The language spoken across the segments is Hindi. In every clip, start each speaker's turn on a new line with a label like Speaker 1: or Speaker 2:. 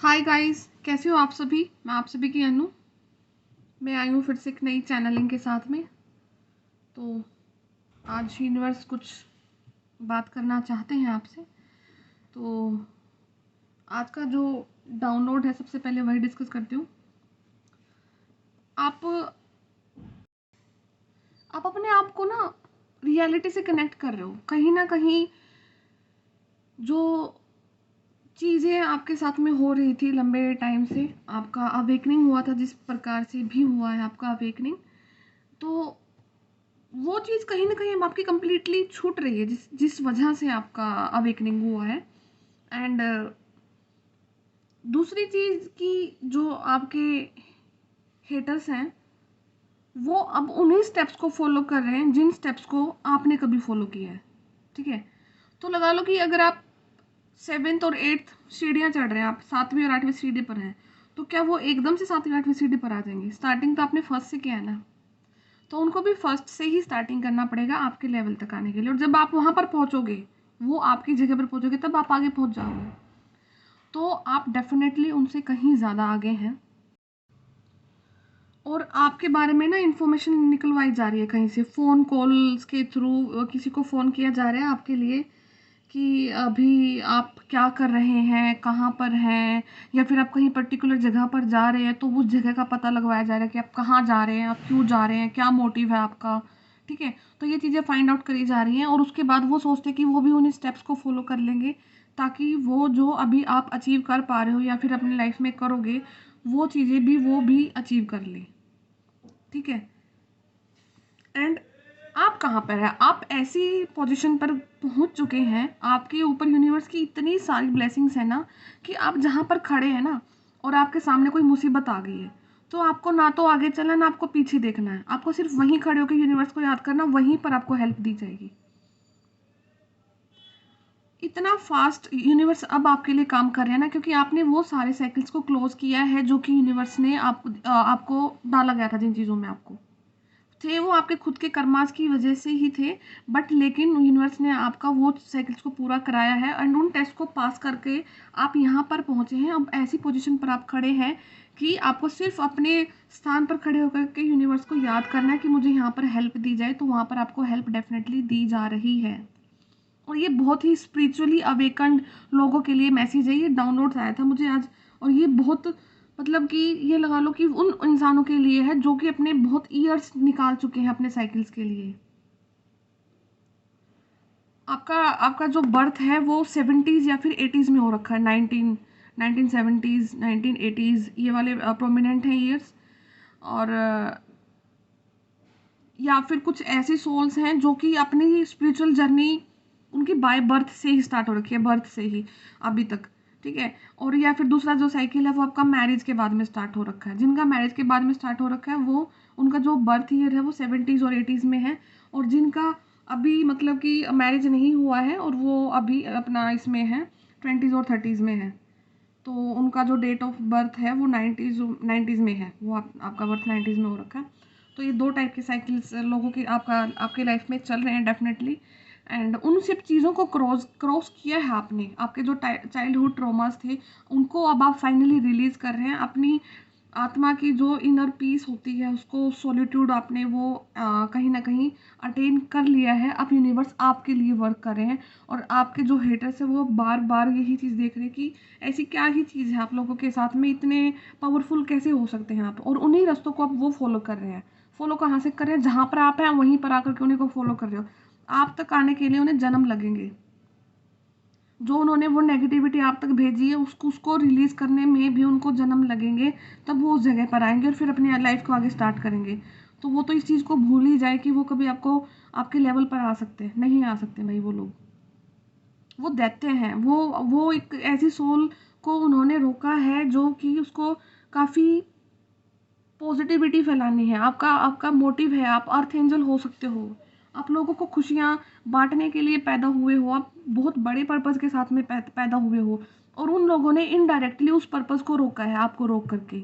Speaker 1: हाय गाइस, कैसे हो आप सभी। मैं आप सभी की अनु। मैं आई हूँ फिर से एक नई चैनलिंग के साथ में। तो आज यूनिवर्स कुछ बात करना चाहते हैं आपसे। तो आज का जो डाउनलोड है सबसे पहले वही डिस्कस करती हूँ। आप अपने आप को ना रियलिटी से कनेक्ट कर रहे हो कहीं ना कहीं। जो चीज़ें आपके साथ में हो रही थी लंबे टाइम से, आपका अवेकनिंग हुआ था, जिस प्रकार से भी हुआ है आपका अवेकनिंग, तो वो चीज़ कहीं न कहीं अब आपकी कंप्लीटली छूट रही है, जिस जिस वजह से आपका अवेकनिंग हुआ है। एंड दूसरी चीज़ कि जो आपके हेटर्स हैं, वो अब उन्हीं स्टेप्स को फॉलो कर रहे हैं जिन स्टेप्स को आपने कभी फॉलो किया है। ठीक है, तो लगा लो कि अगर आप 7th और 8th सीढ़ियाँ चढ़ रहे हैं, आप 7वीं और 8वीं सीढ़ी पर हैं, तो क्या वो एकदम से 7वीं 8वीं सीढ़ी पर आ जाएंगे? स्टार्टिंग तो आपने फर्स्ट से किया है ना, तो उनको भी फर्स्ट से ही स्टार्टिंग करना पड़ेगा आपके लेवल तक आने के लिए। और जब आप वहाँ पर पहुँचोगे, वो आपकी जगह पर पहुँचोगे, तब आप आगे पहुँच जाओगे। तो आप डेफिनेटली उनसे कहीं ज़्यादा आगे हैं। और आपके बारे में ना इन्फॉर्मेशन निकलवाई जा रही है कहीं से, फ़ोन कॉल्स के थ्रू किसी को फ़ोन किया जा रहा है आपके लिए कि अभी आप क्या कर रहे हैं, कहाँ पर हैं, या फिर आप कहीं पर्टिकुलर जगह पर जा रहे हैं तो उस जगह का पता लगवाया जा रहा है कि आप कहाँ जा रहे हैं, आप क्यों जा रहे हैं, क्या मोटिव है आपका। ठीक है, तो ये चीज़ें फाइंड आउट करी जा रही हैं और उसके बाद वो सोचते हैं कि वो भी उन स्टेप्स को फॉलो कर लेंगे, ताकि वो जो अभी आप अचीव कर पा रहे हो या फिर अपनी लाइफ में करोगे, वो चीज़ें भी वो भी अचीव कर लें। ठीक है, एंड आप कहाँ पर हैं? आप ऐसी पोजीशन पर पहुँच चुके हैं, आपके ऊपर यूनिवर्स की इतनी सारी ब्लेसिंग्स हैं ना, कि आप जहाँ पर खड़े हैं ना और आपके सामने कोई मुसीबत आ गई है, तो आपको ना तो आगे चलना ना आपको पीछे देखना है, आपको सिर्फ वहीं खड़े होकर यूनिवर्स को याद करना, वहीं पर आपको हेल्प दी जाएगी। इतना फास्ट यूनिवर्स अब आपके लिए काम कर रहे हैं ना, क्योंकि आपने वो सारे साइकिल्स को क्लोज किया है जो कि यूनिवर्स ने आपको डाला गया था, जिन चीज़ों में आपको थे वो आपके खुद के कर्मास की वजह से ही थे। बट लेकिन यूनिवर्स ने आपका वो साइकिल्स को पूरा कराया है एंड उन टेस्ट को पास करके आप यहाँ पर पहुँचे हैं। अब ऐसी पोजीशन पर आप खड़े हैं कि आपको सिर्फ अपने स्थान पर खड़े होकर के यूनिवर्स को याद करना है कि मुझे यहाँ पर हेल्प दी जाए, तो वहाँ पर आपको हेल्प डेफिनेटली दी जा रही है। और ये बहुत ही स्पिरिचुअली अवेकन्ड लोगों के लिए मैसेज है। ये डाउनलोड आया था मुझे आज, और ये बहुत मतलब कि ये लगा लो कि उन इंसानों के लिए है जो कि अपने बहुत ईयर्स निकाल चुके हैं अपने साइकिल्स के लिए। आपका आपका जो बर्थ है वो 70s या फिर 80s में हो रखा है, 1970s 1980s, ये वाले प्रोमिनेंट हैं ईयर्स। और या फिर कुछ ऐसे सोल्स हैं जो कि अपनी स्पिरिचुअल जर्नी उनकी बाय बर्थ से ही स्टार्ट हो रखी है, बर्थ से ही अभी तक। ठीक है, और या फिर दूसरा जो साइकिल है वो आपका मैरिज के बाद में स्टार्ट हो रखा है। जिनका मैरिज के बाद में स्टार्ट हो रखा है वो उनका जो बर्थ ईयर है वो 70s और 80s में है। और जिनका अभी मतलब कि मैरिज नहीं हुआ है और वो अभी अपना इसमें है 20s और 30s में है, तो उनका जो डेट ऑफ बर्थ है वो 90s में है, वो आपका बर्थ 90s में हो रखा है। तो ये दो टाइप के साइकिल्स लोगों की आपके लाइफ में चल रहे हैं डेफिनेटली। एंड उन सब चीज़ों को क्रॉस क्रॉस किया है आपने। आपके जो चाइल्डहुड ट्रॉमास थे उनको अब आप फाइनली रिलीज कर रहे हैं। अपनी आत्मा की जो इनर पीस होती है, उसको सॉलिट्यूड आपने वो कहीं ना कहीं अटेन कर लिया है। अब यूनिवर्स आपके लिए वर्क कर रहे हैं और आपके जो हेटर्स है वो बार बार यही चीज़ देख रहे हैं कि ऐसी क्या ही चीज़ है आप लोगों के साथ में, इतने पावरफुल कैसे हो सकते हैं आप। और उन्हीं रास्तों को अब वो फॉलो कर रहे हैं। फॉलो कहाँ से कर रहे हैं? जहाँ पर आप हैं वहीं पर आकर के उन्हीं को फॉलो कर रहे हो। आप तक आने के लिए उन्हें जन्म लगेंगे। जो उन्होंने वो नेगेटिविटी आप तक भेजी है उसको रिलीज़ करने में भी उनको जन्म लगेंगे, तब वो उस जगह पर आएंगे और फिर अपनी लाइफ को आगे स्टार्ट करेंगे। तो वो तो इस चीज़ को भूल ही जाए कि वो कभी आपको आपके लेवल पर आ सकते हैं, नहीं आ सकते भाई। वो लोग वो दैत्य हैं। वो एक ऐसी सोल को उन्होंने रोका है जो कि उसको काफ़ी पॉजिटिविटी फैलानी है। आपका आपका मोटिव है, आप अर्थ एंजल हो सकते हो, आप लोगों को खुशियाँ बांटने के लिए पैदा हुए हो, आप बहुत बड़े पर्पज़ के साथ में पैदा हुए हो। और उन लोगों ने इनडायरेक्टली उस पर्पज़ को रोका है, आपको रोक करके।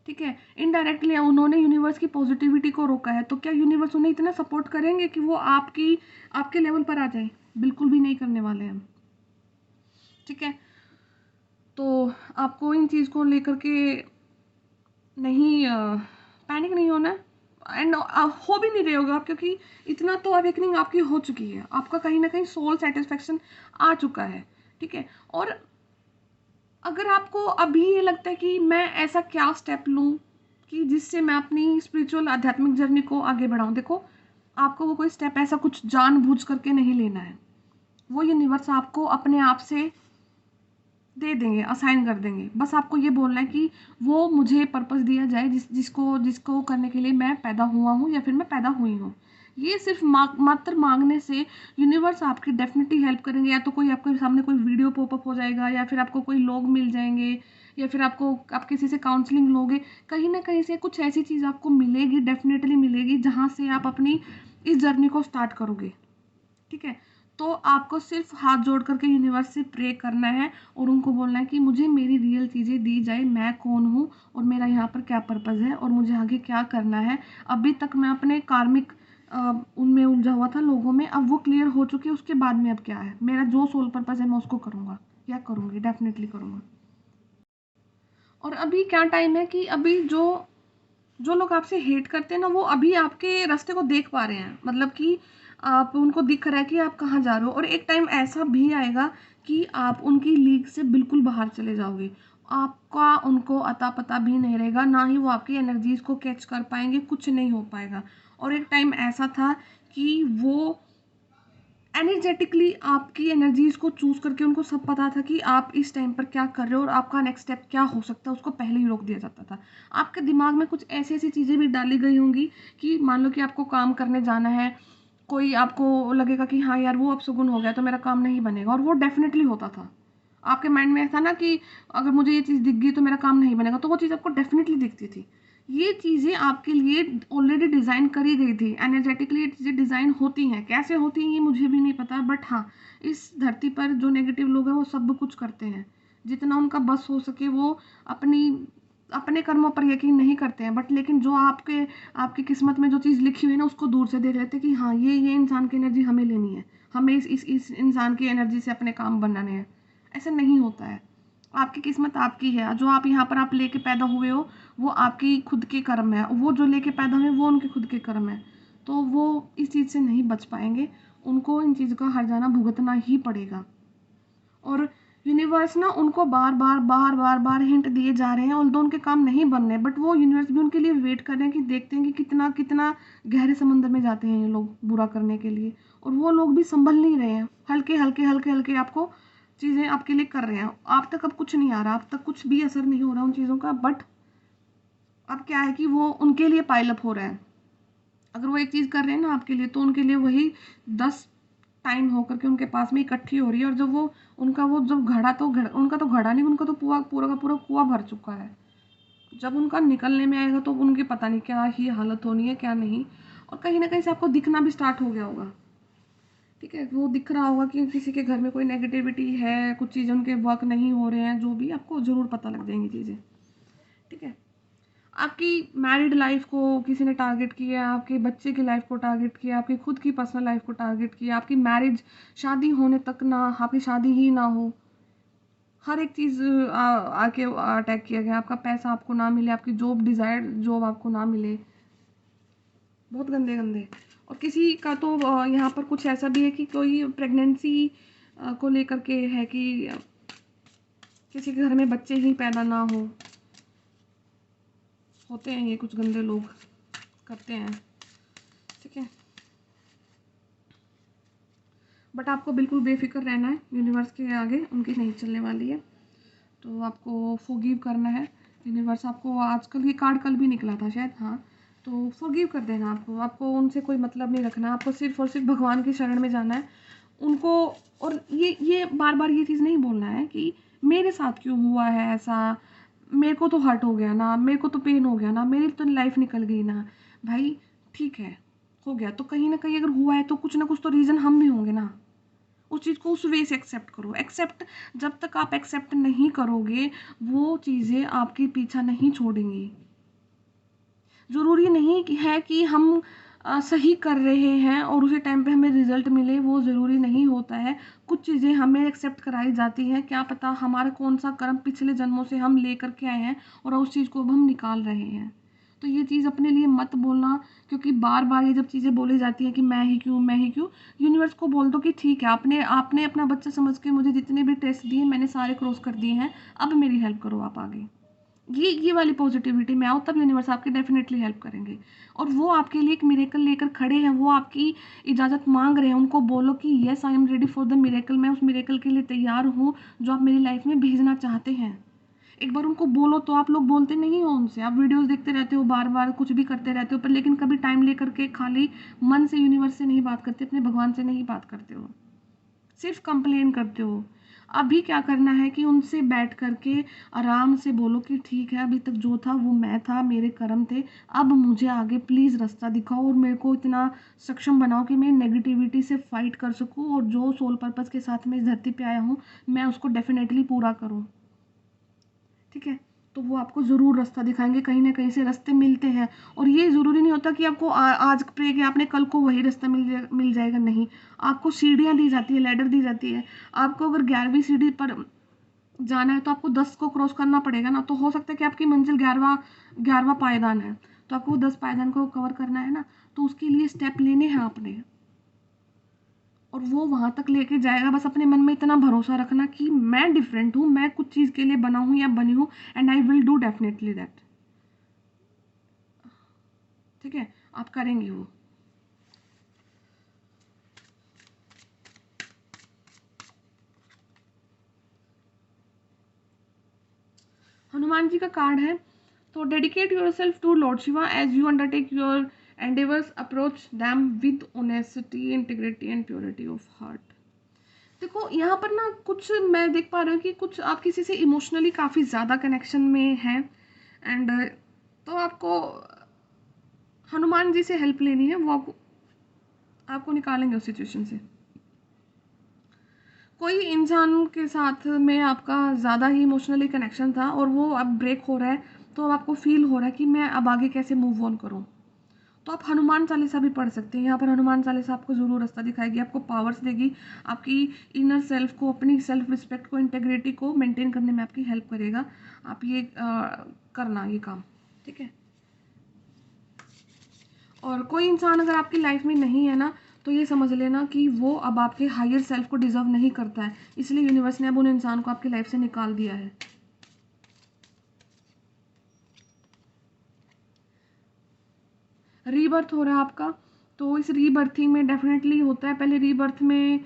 Speaker 1: ठीक है, इनडायरेक्टली उन्होंने यूनिवर्स की पॉजिटिविटी को रोका है। तो क्या यूनिवर्स उन्हें इतना सपोर्ट करेंगे कि वो आपके लेवल पर आ जाए? बिल्कुल भी नहीं करने वाले हैं। ठीक है, तो आपको इन चीज़ को लेकर के नहीं पैनिक नहीं होना है, एंड हो भी नहीं रहे होगे आप, क्योंकि इतना तो अवेकनिंग आपकी हो चुकी है, आपका कहीं ना कहीं सोल सेटिस्फेक्शन आ चुका है, ठीक है। और अगर आपको अभी ये लगता है कि मैं ऐसा क्या स्टेप लूँ कि जिससे मैं अपनी स्पिरिचुअल आध्यात्मिक जर्नी को आगे बढ़ाऊँ, देखो आपको वो कोई स्टेप ऐसा कुछ जानबूझ करके नहीं लेना है, वो यूनिवर्स आपको अपने आप से दे देंगे, असाइन कर देंगे। बस आपको ये बोलना है कि वो मुझे पर्पस दिया जाए जिसको जिसको करने के लिए मैं पैदा हुआ हूँ या फिर मैं पैदा हुई हूँ। ये सिर्फ मात्र मांगने से यूनिवर्स आपकी डेफिनेटली हेल्प करेंगे। या तो कोई आपके सामने कोई वीडियो पॉपअप हो जाएगा, या फिर आपको कोई लोग मिल जाएंगे, या फिर आप किसी से काउंसलिंग लोगे, कहीं ना कहीं से कुछ ऐसी चीज़ आपको मिलेगी, डेफिनेटली मिलेगी, जहाँ से आप अपनी इस जर्नी को स्टार्ट करोगे, ठीक है। तो आपको सिर्फ हाथ जोड़ करके यूनिवर्स से प्रे करना है और उनको बोलना है कि मुझे मेरी रियल चीज़ें दी जाए, मैं कौन हूँ और मेरा यहाँ पर क्या पर्पज़ है और मुझे आगे क्या करना है। अभी तक मैं अपने कार्मिक उनमें उलझा हुआ था लोगों में, अब वो क्लियर हो चुके हैं, उसके बाद में अब क्या है, मेरा जो सोल पर्पज़ है मैं उसको करूँगा या करूँगी, डेफिनेटली करूँगा। और अभी क्या टाइम है कि अभी जो जो लोग आपसे हेट करते हैं ना, वो अभी आपके रास्ते को देख पा रहे हैं, मतलब कि आप उनको दिख रहा है कि आप कहाँ जा रहे हो। और एक टाइम ऐसा भी आएगा कि आप उनकी लीग से बिल्कुल बाहर चले जाओगे, आपका उनको अता पता भी नहीं रहेगा, ना ही वो आपकी एनर्जीज को कैच कर पाएंगे, कुछ नहीं हो पाएगा। और एक टाइम ऐसा था कि वो एनर्जेटिकली आपकी एनर्जीज को चूज करके उनको सब पता था कि आप इस टाइम पर क्या कर रहे हो और आपका नेक्स्ट स्टेप क्या हो सकता है, उसको पहले ही रोक दिया जाता था। आपके दिमाग में कुछ ऐसी ऐसी चीज़ें भी डाली गई होंगी कि मान लो कि आपको काम करने जाना है, कोई आपको लगेगा कि हाँ यार वो अपशगुन हो गया तो मेरा काम नहीं बनेगा, और वो डेफिनेटली होता था। आपके माइंड में ऐसा ना कि अगर मुझे ये चीज़ दिख गई तो मेरा काम नहीं बनेगा, तो वो चीज़ आपको डेफिनेटली दिखती थी। ये चीज़ें आपके लिए ऑलरेडी डिज़ाइन करी गई थी, एनर्जेटिकली ये चीज़ें डिज़ाइन होती हैं, कैसे होती हैं ये मुझे भी नहीं पता, बट हाँ, इस धरती पर जो नेगेटिव लोग हैं वो सब कुछ करते हैं, जितना उनका बस हो सके वो अपनी अपने कर्मों पर यकीन नहीं करते हैं, बट लेकिन जो आपकी किस्मत में जो चीज़ लिखी हुई है ना, उसको दूर से देख लेते हैं कि हाँ ये इंसान की एनर्जी हमें लेनी है, हमें इस इंसान की एनर्जी से अपने काम बनाने हैं। ऐसा नहीं होता है। आपकी किस्मत आपकी है, जो आप यहाँ पर आप लेके पैदा हुए हो वो आपकी खुद के कर्म है, वो जो लेके पैदा हुए वो उनके खुद के कर्म है, तो वो इस चीज़ से नहीं बच पाएंगे, उनको इन चीज़ों का हर्जाना भुगतना ही पड़ेगा। और यूनिवर्स ना उनको बार बार हिंट दिए जा रहे हैं, ऑल्दो उनके काम नहीं बन रहे, बट वो यूनिवर्स भी उनके लिए वेट कर रहे हैं कि देखते हैं कि कितना कितना गहरे समंदर में जाते हैं ये लोग बुरा करने के लिए, और वो लोग भी संभल नहीं रहे हैं, हल्के हल्के हल्के हल्के आपको चीज़ें आपके लिए कर रहे हैं। आप तक अब कुछ नहीं आ रहा, आप तक कुछ भी असर नहीं हो रहा उन चीज़ों का, बट अब क्या है कि वो उनके लिए पाइल अप हो रहा है। अगर वो एक चीज़ कर रहे हैं ना आपके लिए, तो उनके लिए वही 10 टाइम होकर के उनके पास में इकट्ठी हो रही है, और जब वो उनका वो जब उनका तो घड़ा नहीं, उनका तो पूरा पूरा का पूरा कुआं भर चुका है, जब उनका निकलने में आएगा तो उनकी पता नहीं क्या ही हालत होनी है क्या नहीं। और कहीं ना कहीं से आपको दिखना भी स्टार्ट हो गया होगा, ठीक है, वो दिख रहा होगा कि किसी के घर में कोई नेगेटिविटी है, कुछ चीज़ें उनके वर्क नहीं हो रहे हैं, जो भी आपको ज़रूर पता लग जाएंगी चीज़ें, ठीक है। आपकी मैरिड लाइफ को किसी ने टारगेट किया, आपके बच्चे की लाइफ को टारगेट किया, आपकी खुद की पर्सनल लाइफ को टारगेट किया, आपकी मैरिज शादी होने तक ना, आपकी शादी ही ना हो, हर एक चीज़ आके अटैक किया गया, आपका पैसा आपको ना मिले, आपकी जॉब डिज़ायर्ड जॉब आपको ना मिले, बहुत गंदे गंदे। और किसी का तो यहाँ पर कुछ ऐसा भी है कि कोई प्रेगनेंसी को लेकर के है कि किसी के घर में बच्चे ही पैदा ना हो, होते हैं ये कुछ गंदे लोग करते हैं, ठीक है। बट आपको बिल्कुल बेफिक्र रहना है, यूनिवर्स के आगे उनकी नहीं चलने वाली है, तो आपको फॉरगिव करना है। यूनिवर्स आपको आजकल ये कार्ड कल भी निकला था शायद, हाँ, तो फॉरगिव कर देना, आपको उनसे कोई मतलब नहीं रखना, आपको सिर्फ और सिर्फ भगवान की शरण में जाना है उनको। और ये बार बार ये चीज़ नहीं बोलना है कि मेरे साथ क्यों हुआ है ऐसा, मेरे को तो हर्ट हो गया ना, मेरे को तो पेन हो गया ना, मेरी तो लाइफ निकल गई ना। भाई ठीक है, हो गया तो कहीं ना कहीं अगर हुआ है तो कुछ ना कुछ तो रीज़न हम भी होंगे ना, उस चीज़ को उस वे से एक्सेप्ट करो। एक्सेप्ट जब तक आप एक्सेप्ट नहीं करोगे, वो चीज़ें आपके पीछा नहीं छोड़ेंगी। ज़रूरी नहीं कि है कि हम सही कर रहे हैं और उसी टाइम पे हमें रिजल्ट मिले, वो ज़रूरी नहीं होता है। कुछ चीज़ें हमें एक्सेप्ट कराई जाती हैं, क्या पता हमारा कौन सा कर्म पिछले जन्मों से हम लेकर के आए हैं और उस चीज़ को अब हम निकाल रहे हैं। तो ये चीज़ अपने लिए मत बोलना, क्योंकि बार बार ये जब चीज़ें बोली जाती हैं कि मैं ही क्यों, मैं ही क्यों, यूनिवर्स को बोल दो कि ठीक है, आपने आपने अपना बच्चा समझ के मुझे जितने भी टेस्ट दिए मैंने सारे क्रॉस कर दिए हैं, अब मेरी हेल्प करो आप आगे। ये वाली पॉजिटिविटी में आओ, तब यूनिवर्स आपकी डेफिनेटली हेल्प करेंगे। और वो आपके लिए एक मिरेकल लेकर खड़े हैं, वो आपकी इजाज़त मांग रहे हैं। उनको बोलो कि yes I am ready for the miracle, मैं उस मिरेकल के लिए तैयार हूँ जो आप मेरी लाइफ में भेजना चाहते हैं। एक बार उनको बोलो तो आप लोग बोलते नहीं हो उनसे, आप वीडियोस देखते रहते हो, बार बार कुछ भी करते रहते हो, पर लेकिन कभी टाइम लेकर के खाली मन से यूनिवर्स से नहीं बात करते, अपने भगवान से नहीं बात करते हो, सिर्फ कंप्लेन करते हो। अभी क्या करना है कि उनसे बैठ करके आराम से बोलो कि ठीक है, अभी तक जो था वो मैं था, मेरे कर्म थे, अब मुझे आगे प्लीज़ रास्ता दिखाओ और मेरे को इतना सक्षम बनाओ कि मैं नेगेटिविटी से फाइट कर सकूं और जो सोल पर्पस के साथ मैं इस धरती पे आया हूँ मैं उसको डेफिनेटली पूरा करूँ। ठीक है, तो वो आपको ज़रूर रास्ता दिखाएंगे, कहीं ना कहीं से रास्ते मिलते हैं। और ये ज़रूरी नहीं होता कि आपको आज प्रे किया आपने कल को वही रास्ता मिल जाएगा, नहीं। आपको सीढ़ियाँ दी जाती है, लैडर दी जाती है। आपको अगर 11वीं सीढ़ी पर जाना है तो आपको 10 को क्रॉस करना पड़ेगा ना, तो हो सकता है कि आपकी मंजिल 11वां पायदान है, तो आपको 10 पायदान को कवर करना है ना, तो उसके लिए स्टेप लेने हैं आपने, और वो वहां तक लेके जाएगा। बस अपने मन में इतना भरोसा रखना कि मैं डिफरेंट हूँ, मैं कुछ चीज़ के लिए बना हूँ या बनी हूँ, and I will do definitely that. ठीक है, आप करेंगे वो। हनुमान जी का कार्ड है, तो dedicate yourself to lord Shiva as you undertake your endeavours, approach them with honesty, integrity and purity of heart. देखो यहाँ पर ना कुछ मैं देख पा रही हूँ कि कुछ आप किसी से इमोशनली काफ़ी ज़्यादा कनेक्शन में हैं, एंड तो आपको हनुमान जी से हेल्प लेनी है, वो आपको निकालेंगे उस सिचुएशन से। कोई इंसान के साथ में आपका ज़्यादा ही इमोशनली कनेक्शन था और वो अब ब्रेक हो रहा है, तो अब आपको फील हो रहा है कि मैं अब आगे कैसे मूव ऑन करूँ। तो आप हनुमान चालीसा भी पढ़ सकते हैं। यहाँ पर हनुमान चालीसा आपको ज़रूर रास्ता दिखाएगी, आपको पावर्स देगी, आपकी इनर सेल्फ को, अपनी सेल्फ रिस्पेक्ट को, इंटेग्रिटी को मेंटेन करने में आपकी हेल्प करेगा। आप ये करना ये काम, ठीक है। और कोई इंसान अगर आपकी लाइफ में नहीं है ना, तो ये समझ लेना कि वो अब आपके हायर सेल्फ को डिजर्व नहीं करता है, इसलिए यूनिवर्स ने अब उन इंसान को आपकी लाइफ से निकाल दिया है। रीबर्थ हो रहा है आपका, तो इस रीबर्थिंग में डेफिनेटली होता है, पहले रीबर्थ में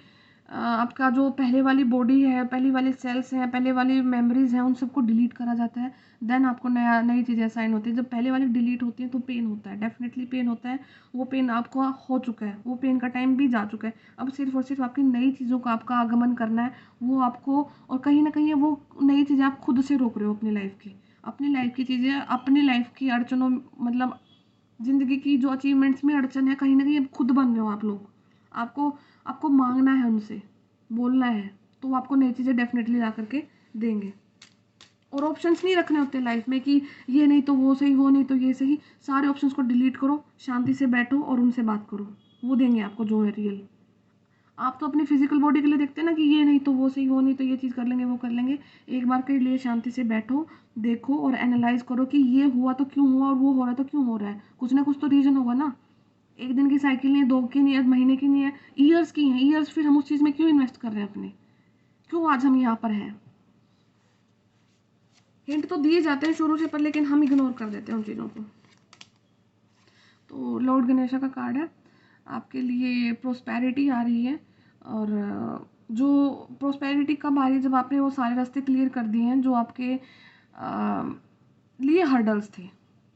Speaker 1: आपका जो पहले वाली बॉडी है, पहली वाली सेल्स हैं, पहले वाली मेमोरीज हैं, उन सबको डिलीट करा जाता है। देन आपको नई चीज़ें असाइन होती है। जब पहले वाली डिलीट होती है तो पेन होता है, डेफिनेटली पेन होता है। वो पेन आपको हो चुका है, वो पेन का टाइम भी जा चुका है। अब सिर्फ और सिर्फ आपकी नई चीज़ों का आपका आगमन करना है, वो आपको। और कहीं ना कहीं वो नई चीज़ें आप खुद से रोक रहे हो अपनी लाइफ की, अपनी लाइफ की चीज़ें, अपनी लाइफ की अड़चनों, मतलब ज़िंदगी की जो अचीवमेंट्स में अड़चन है, कहीं ना कहीं अब खुद बन रहे हो आप लोग। आपको आपको मांगना है उनसे, बोलना है, तो वो आपको नई चीज़ें डेफिनेटली ला करके देंगे। और ऑप्शंस नहीं रखने होते लाइफ में कि ये नहीं तो वो सही, वो नहीं तो ये सही। सारे ऑप्शंस को डिलीट करो, शांति से बैठो और उनसे बात करो, वो देंगे आपको जो है रियल। आप तो अपनी फिजिकल बॉडी के लिए देखते हैं ना कि ये नहीं तो वो सही, वो नहीं तो ये चीज़ कर लेंगे, वो कर लेंगे। एक बार के लिए शांति से बैठो, देखो और एनालाइज करो कि ये हुआ तो क्यों हुआ और वो हो रहा तो क्यों हो रहा है। कुछ ना कुछ तो रीज़न होगा ना। एक दिन की साइकिल नहीं है, 2 की नहीं है, महीने की नहीं है, ईयर्स की है। ईयर्स फिर हम उस चीज़ में क्यों इन्वेस्ट कर रहे हैं अपने, क्यों आज हम यहाँ पर हैं। हिंट तो दिए जाते हैं शुरू से, पर लेकिन हम इग्नोर कर देते हैं उन चीज़ों को। तो लॉर्ड गणेशा का कार्ड है, आपके लिए प्रोस्पेरिटी आ रही है। और जो प्रोस्पेरिटी कब आ रही है, जब आपने वो सारे रास्ते क्लियर कर दिए हैं जो आपके लिए हर्डल्स थे।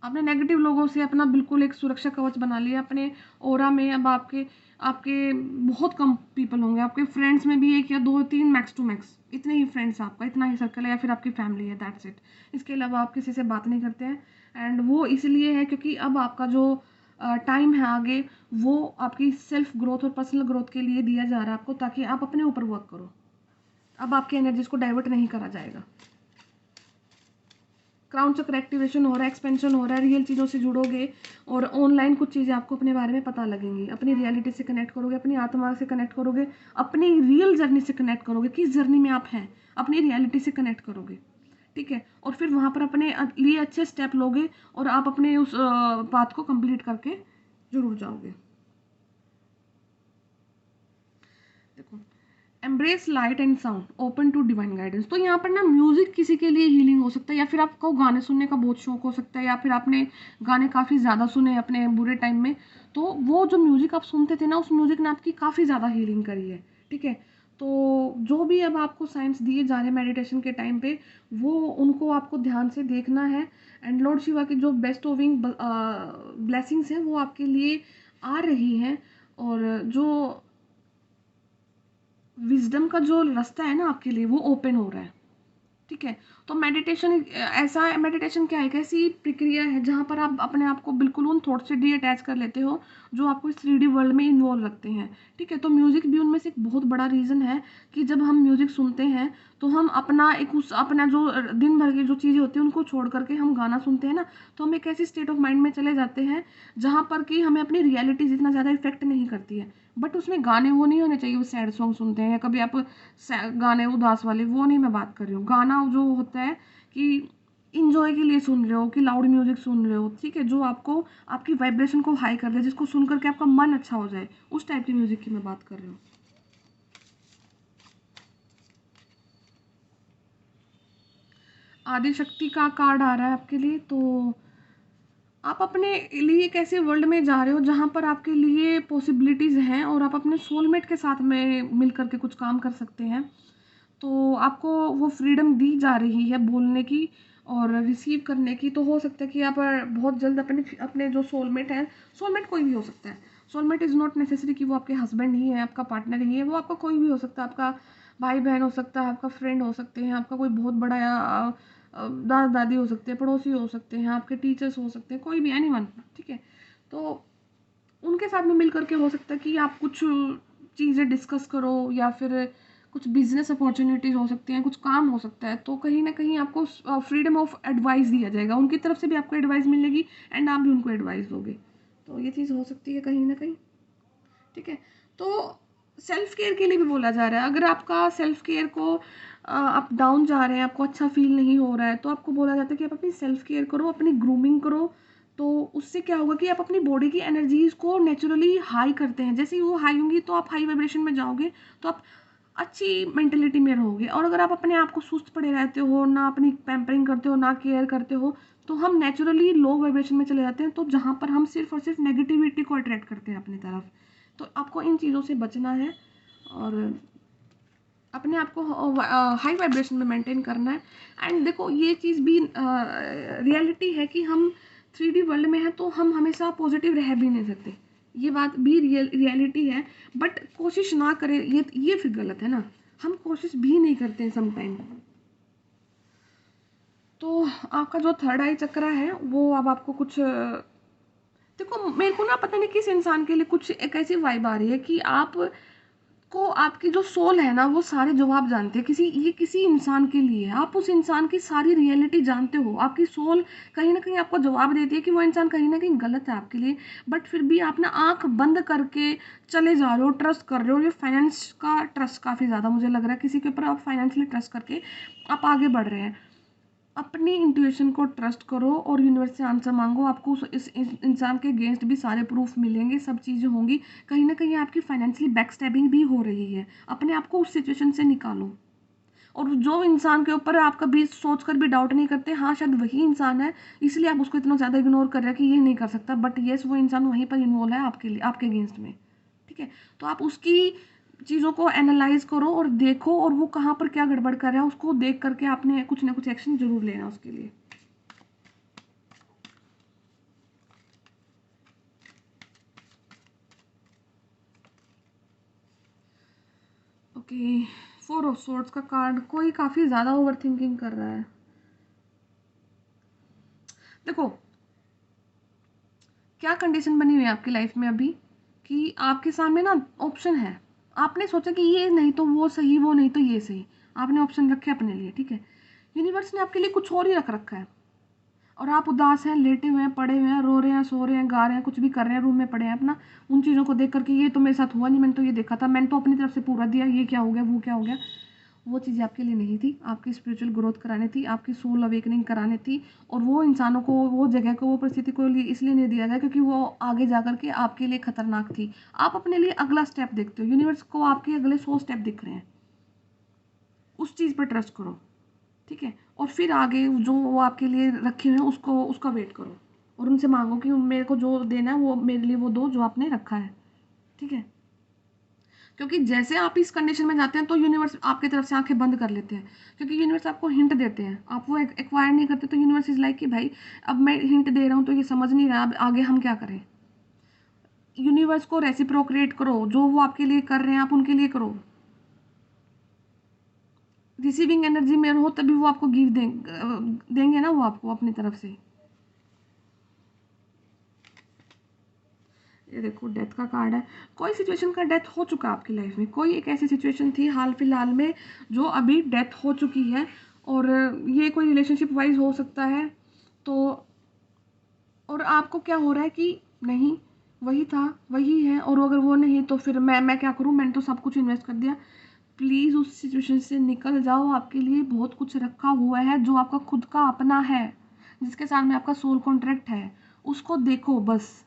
Speaker 1: आपने नेगेटिव लोगों से अपना बिल्कुल एक सुरक्षा कवच बना लिया अपने ओरा में। अब आपके आपके बहुत कम पीपल होंगे, आपके फ्रेंड्स में भी 1 या 2 3 मैक्स टू मैक्स, इतने ही फ्रेंड्स, आपका इतना ही सर्कल है, या फिर आपकी फैमिली है, दैट्स इट। इसके अलावा आप किसी से बात नहीं करते हैं। एंड वो इसलिए है क्योंकि अब आपका जो टाइम है आगे, वो आपकी सेल्फ ग्रोथ और पर्सनल ग्रोथ के लिए दिया जा रहा है आपको, ताकि आप अपने ऊपर वर्क करो। अब आपकी एनर्जीज को डाइवर्ट नहीं करा जाएगा। क्राउन चक्र एक्टिवेशन हो रहा है, एक्सपेंशन हो रहा है, रियल चीज़ों से जुड़ोगे और ऑनलाइन कुछ चीज़ें आपको अपने बारे में पता लगेंगी, अपनी रियलिटी से कनेक्ट करोगे, अपनी आत्मा से कनेक्ट करोगे, अपनी रियल जर्नी से कनेक्ट करोगे, किस जर्नी में आप हैं, अपनी रियलिटी से कनेक्ट करोगे, ठीक है। और फिर वहाँ पर अपने लिए अच्छे स्टेप लोगे और आप अपने उस बात को कंप्लीट करके जरूर जाओगे। देखो, embrace light and sound, open to divine guidance. तो यहाँ पर ना म्यूजिक किसी के लिए हीलिंग हो सकता है, या फिर आपको गाने सुनने का बहुत शौक हो सकता है, या फिर आपने गाने काफ़ी ज़्यादा सुने अपने बुरे टाइम में, तो वो जो म्यूजिक आप सुनते थे ना, उस म्यूजिक ने आपकी काफ़ी ज़्यादा हीलिंग करी है, ठीक है। तो जो भी अब आपको साइंस दिए जा रहे हैं मेडिटेशन के टाइम पे, वो उनको आपको ध्यान से देखना है, एंड लॉर्ड शिवा की जो बेस्ट ओविंग ब्लेसिंग्स हैं वो आपके लिए आ रही हैं, और जो विजडम का जो रास्ता है ना आपके लिए वो ओपन हो रहा है, ठीक है। तो मेडिटेशन ऐसा है, मेडिटेशन क्या है, एक ऐसी प्रक्रिया है जहाँ पर आप अपने आप को बिल्कुल उन थॉट से डी अटैच कर लेते हो जो आपको इस 3D वर्ल्ड में इन्वॉल्व रखते हैं, ठीक है। तो म्यूज़िक भी उनमें से एक बहुत बड़ा रीज़न है कि जब हम म्यूज़िक सुनते हैं तो हम अपना एक उस अपना जो दिन भर की जो चीज़ें होती हैं उनको छोड़ करके हम गाना सुनते हैं ना, तो हम एक ऐसी स्टेट ऑफ माइंड में चले जाते हैं जहाँ पर कि हमें अपनी रियलिटी जितना ज़्यादा इफेक्ट नहीं करती है। बट उसमें गाने वो नहीं होने चाहिए वो सैड सॉन्ग सुनते हैं, या कभी आप गाने उदास वाले, वो नहीं मैं बात कर रही हूँ। गाना जो होता है कि इंजॉय के लिए सुन रहे हो, कि लाउड म्यूजिक सुन रहे हो, ठीक है, जो आपको आपकी वाइब्रेशन को हाई कर दे, जिसको सुन करके आपका मन अच्छा हो जाए, उस टाइप की म्यूजिक की मैं बात कर रही हूँ। आदि शक्ति का कार्ड आ रहा है आपके लिए। तो आप अपने लिए एक ऐसे वर्ल्ड में जा रहे हो जहाँ पर आपके लिए पॉसिबिलिटीज़ हैं और आप अपने सोलमेट के साथ में मिल करके कुछ काम कर सकते हैं। तो आपको वो फ्रीडम दी जा रही है बोलने की और रिसीव करने की। तो हो सकता है कि आप बहुत जल्द अपने अपने जो सोलमेट है, सोलमेट कोई भी हो सकता है, सोलमेट इज़ नॉट नेसेसरी कि वो आपके हस्बैंड ही है, आपका पार्टनर ही है, वो आपका कोई भी हो सकता है, आपका भाई बहन हो सकता है, आपका फ्रेंड हो सकते हैं, आपका कोई बहुत बड़ा दादा दादी हो सकते हैं, पड़ोसी हो सकते हैं, आपके टीचर्स हो सकते हैं, कोई भी एनीवन, ठीक है। तो उनके साथ में मिल करके हो सकता है कि आप कुछ चीज़ें डिस्कस करो, या फिर कुछ बिजनेस अपॉर्चुनिटीज़ हो सकती हैं, कुछ काम हो सकता है। तो कहीं ना कहीं आपको फ्रीडम ऑफ एडवाइस दिया जाएगा, उनकी तरफ से भी आपको एडवाइस मिलेगी एंड आप भी उनको एडवाइस दोगे। तो ये चीज़ हो सकती है कहीं ना कहीं, ठीक है। तो सेल्फ केयर के लिए भी बोला जा रहा है, अगर आपका सेल्फ केयर को आप डाउन जा रहे हैं, आपको अच्छा फील नहीं हो रहा है, तो आपको बोला जाता है कि आप अपनी सेल्फ केयर करो, अपनी ग्रूमिंग करो। तो उससे क्या होगा कि आप अपनी बॉडी की एनर्जीज को नेचुरली हाई करते हैं, जैसे ही वो हाई होंगी तो आप हाई वाइब्रेशन में जाओगे, तो आप अच्छी मेंटेलिटी में रहोगे। और अगर आप अपने आप को सुस्त पड़े रहते हो, ना अपनी पैम्परिंग करते हो, ना केयर करते हो, तो हम नेचुरली लो वाइब्रेशन में चले जाते हैं, तो जहाँ पर हम सिर्फ और सिर्फ नेगेटिविटी को अट्रैक्ट करते हैं अपनी तरफ। तो आपको इन चीज़ों से बचना है और अपने आप को हाई वाइब्रेशन में मेंटेन करना है। एंड देखो, ये चीज़ भी रियलिटी है कि हम 3D वर्ल्ड में हैं, तो हम हमेशा पॉजिटिव रह भी नहीं सकते, ये बात भी रियलिटी है। बट कोशिश ना करें, ये फिर गलत है ना, हम कोशिश भी नहीं करते हैं समटाइम। तो आपका जो थर्ड आई चक्र है वो अब आपको कुछ देखो, मेरे को ना पता नहीं किस इंसान के लिए कुछ एक ऐसी वाइब आ रही है कि आप को आपकी जो सोल है ना वो सारे जवाब जानते हैं, ये किसी इंसान के लिए है, आप उस इंसान की सारी रियलिटी जानते हो, आपकी सोल कहीं ना कहीं आपको जवाब देती है कि वो इंसान कहीं ना कहीं गलत है आपके लिए, बट फिर भी आप ना आंख बंद करके चले जा रहे हो, ट्रस्ट कर रहे हो। ये फाइनेंस का ट्रस्ट काफ़ी ज़्यादा मुझे लग रहा है, किसी के ऊपर आप फाइनेंशियली ट्रस्ट करके आप आगे बढ़ रहे हैं। अपनी इंट्यूशन को ट्रस्ट करो और यूनिवर्स से आंसर मांगो, आपको इस इंसान के अगेंस्ट भी सारे प्रूफ मिलेंगे, सब चीज़ें होंगी। कहीं ना कहीं आपकी फाइनेंशियली बैक स्टैबिंग भी हो रही है, अपने आप को उस सिचुएशन से निकालो। और जो इंसान के ऊपर आप कभी सोच कर भी डाउट नहीं करते, हाँ शायद वही इंसान है, इसलिए आप उसको इतना ज़्यादा इग्नोर कर रहे हैं कि ये नहीं कर सकता, बट येस वो इंसान वहीं पर इन्वॉल्व है आपके लिए, आपके अगेंस्ट में, ठीक है। तो आप उसकी चीज़ों को एनालाइज करो और देखो, और वो कहाँ पर क्या गड़बड़ कर रहा है उसको देख करके आपने कुछ ना कुछ एक्शन जरूर लेना उसके लिए। ओके, 4 ऑफ सोर्ड्स का कार्ड, कोई काफ़ी ज़्यादा ओवर थिंकिंग कर रहा है। देखो, क्या कंडीशन बनी हुई है आपकी लाइफ में अभी कि आपके सामने ना ऑप्शन है, आपने सोचा कि ये नहीं तो वो सही, वो नहीं तो ये सही, आपने ऑप्शन रखे अपने लिए, ठीक है। यूनिवर्स ने आपके लिए कुछ और ही रख रखा है, और आप उदास हैं, लेटे हुए हैं, पड़े हुए हैं, रो रहे हैं, सो रहे हैं, गा रहे हैं, कुछ भी कर रहे हैं, रूम में पड़े हैं अपना, उन चीज़ों को देख करके ये तो मेरे साथ हुआ नहीं, मैंने तो ये देखा था, मैंने तो अपनी तरफ से पूरा दिया, ये क्या हो गया, वो क्या हो गया, वो चीज़ें आपके लिए नहीं थी। आपकी स्पिरिचुअल ग्रोथ करानी थी, आपकी सोल अवेकनिंग करानी थी। और वो इंसानों को, वो जगह को, वो परिस्थिति को लिए इसलिए नहीं दिया गया क्योंकि वो आगे जा कर के आपके लिए खतरनाक थी। आप अपने लिए अगला स्टेप देखते हो, यूनिवर्स को आपके अगले 100 स्टेप दिख रहे हैं, उस चीज़ पर ट्रस्ट करो, ठीक है। और फिर आगे जो वो आपके लिए रखे हुए हैं उसको, उसका वेट करो और उनसे मांगो कि मेरे को जो देना है वो मेरे लिए वो दो जो आपने रखा है, ठीक है। क्योंकि जैसे आप इस कंडीशन में जाते हैं तो यूनिवर्स आपकी तरफ से आंखें बंद कर लेते हैं, क्योंकि यूनिवर्स आपको हिंट देते हैं, आप वो एक्वायर नहीं करते, तो यूनिवर्स इज लाइक कि भाई अब मैं हिंट दे रहा हूँ तो ये समझ नहीं रहा, अब आगे हम क्या करें। यूनिवर्स को रेसिप्रोकेट करो, जो वो आपके लिए कर रहे हैं आप उनके लिए करो। रिसीविंग एनर्जी में हो तभी वो आपको गिव देंगे ना, वो आपको अपनी तरफ से। ये देखो डेथ का कार्ड है। कोई सिचुएशन का डेथ हो चुका है आपकी लाइफ में, कोई एक ऐसी सिचुएशन थी हाल फिलहाल में जो अभी डेथ हो चुकी है, और ये कोई रिलेशनशिप वाइज हो सकता है। तो और आपको क्या हो रहा है कि नहीं वही था वही है, और अगर वो नहीं तो फिर मैं क्या करूँ, मैंने तो सब कुछ इन्वेस्ट कर दिया। प्लीज़ उस सिचुएशन से निकल जाओ, आपके लिए बहुत कुछ रखा हुआ है जो आपका खुद का अपना है, जिसके साथ में आपका सोल कॉन्ट्रैक्ट है, उसको देखो बस।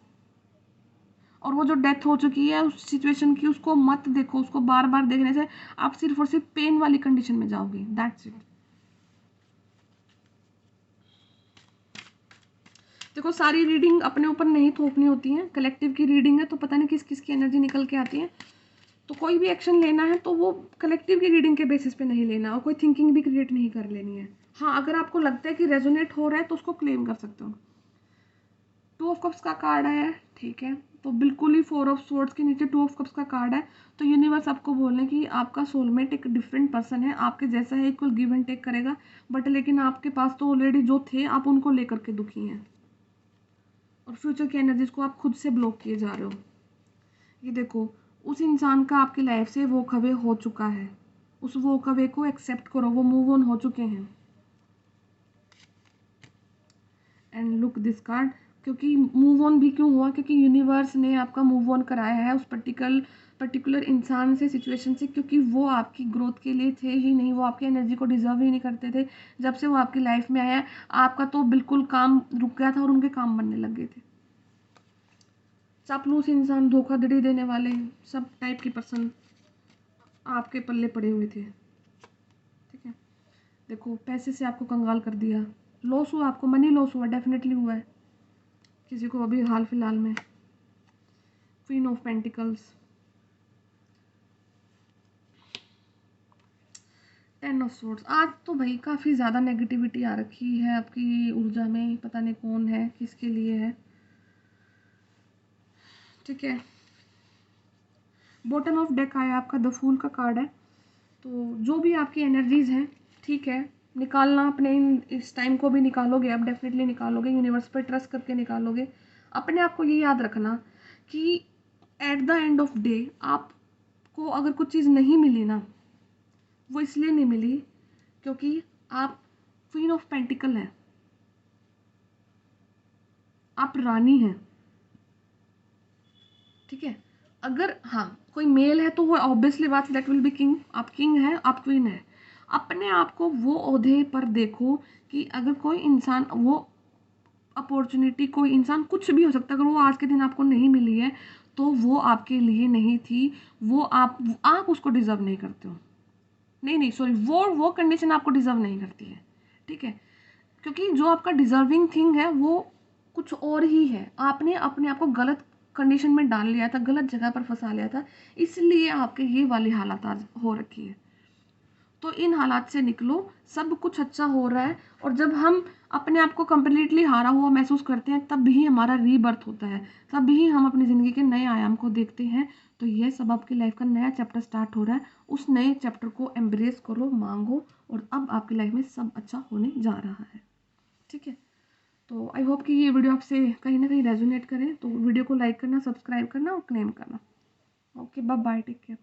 Speaker 1: और वो जो डेथ हो चुकी है उस सिचुएशन की, उसको मत देखो, उसको बार बार देखने से आप सिर्फ और सिर्फ पेन वाली कंडीशन में जाओगे, दैट्स इट। देखो सारी रीडिंग अपने ऊपर नहीं थोपनी होती है, कलेक्टिव की रीडिंग है तो पता नहीं किस किस की एनर्जी निकल के आती है। तो कोई भी एक्शन लेना है तो वो कलेक्टिव की रीडिंग के बेसिस पे नहीं लेना, और कोई थिंकिंग भी क्रिएट नहीं कर लेनी है। हाँ, अगर आपको लगता है कि रेजोनेट हो रहा है तो उसको क्लेम कर सकते हो। 2 ऑफ कप्स का कार्ड है, ठीक है, तो बिल्कुल ही 4 ऑफ स्वॉर्ड्स के नीचे 2 ऑफ कप्स का कार्ड है। तो यूनिवर्स आपको बोल रहे हैं कि आपका सोलमेट एक डिफरेंट पर्सन है, आपके जैसा है, इक्वल गिव एंड टेक करेगा, बट लेकिन आपके पास तो ऑलरेडी जो थे आप उनको लेकर के दुखी हैं, और फ्यूचर की एनर्जीज को आप खुद से ब्लॉक किए जा रहे हो। ये देखो, उस इंसान का आपकी लाइफ से वॉक अवे हो चुका है, उस वॉक अवे को एक्सेप्ट करो, वो मूव ऑन हो चुके हैं। एंड लुक दिस कार्ड, क्योंकि मूव ऑन भी क्यों हुआ, क्योंकि यूनिवर्स ने आपका मूव ऑन कराया है उस पर्टिकुलर इंसान से, सिचुएशन से, क्योंकि वो आपकी ग्रोथ के लिए थे ही नहीं, वो आपकी एनर्जी को डिजर्व ही नहीं करते थे। जब से वो आपकी लाइफ में आया, आपका तो बिल्कुल काम रुक गया था और उनके काम बनने लग गए थे। चापलूस इंसान, धोखाधड़ी देने वाले, सब टाइप की पर्सन आपके पल्ले पड़े हुए थे, ठीक है। देखो पैसे से आपको कंगाल कर दिया, लॉस हुआ, आपको मनी लॉस हुआ, डेफिनेटली हुआ है किसी को अभी हाल फिलहाल में। Queen of pentacles, 10 of swords. आज तो भाई काफ़ी ज़्यादा नेगेटिविटी आ रखी है आपकी ऊर्जा में, पता नहीं कौन है, किसके लिए है, ठीक है। बॉटम ऑफ डेक आया आपका, द फूल का कार्ड है। तो जो भी आपकी एनर्जीज हैं, ठीक है, निकालना अपने इस टाइम को भी निकालोगे, आप डेफिनेटली निकालोगे, यूनिवर्स पर ट्रस्ट करके निकालोगे। अपने आप को ये याद रखना कि at the end of day आपको अगर कुछ चीज़ नहीं मिली ना, वो इसलिए नहीं मिली क्योंकि आप क्वीन ऑफ पेंटिकल हैं, आप रानी हैं, ठीक है। अगर हाँ कोई मेल है तो वो ऑब्वियसली बात, दैट विल बी किंग, आप किंग है, आप क्वीन है। अपने आप को वो ओहदे पर देखो कि अगर कोई इंसान, वो अपॉर्चुनिटी, कोई इंसान, कुछ भी हो सकता है, अगर वो आज के दिन आपको नहीं मिली है तो वो आपके लिए नहीं थी, वो आप उसको डिजर्व नहीं करते हो, नहीं नहीं सॉरी, वो कंडीशन आपको डिजर्व नहीं करती है, ठीक है। क्योंकि जो आपका डिजर्विंग थिंग है वो कुछ और ही है, आपने अपने आप को गलत कंडीशन में डाल लिया था, गलत जगह पर फंसा लिया था, इसलिए आपके ये वाली हालत आज हो रखी है। तो इन हालात से निकलो, सब कुछ अच्छा हो रहा है। और जब हम अपने आप को कम्प्लीटली हारा हुआ महसूस करते हैं तब भी हमारा रीबर्थ होता है, तब भी हम अपनी ज़िंदगी के नए आयाम को देखते हैं। तो ये सब आपकी लाइफ का नया चैप्टर स्टार्ट हो रहा है, उस नए चैप्टर को एम्ब्रेस करो, मांगो, और अब आपकी लाइफ में सब अच्छा होने जा रहा है, ठीक है। तो आई होप कि ये वीडियो आपसे कहीं ना कहीं रेजोनेट करे, तो वीडियो को लाइक करना, सब्सक्राइब करना और क्लेम करना। Okay, bye bye, take care.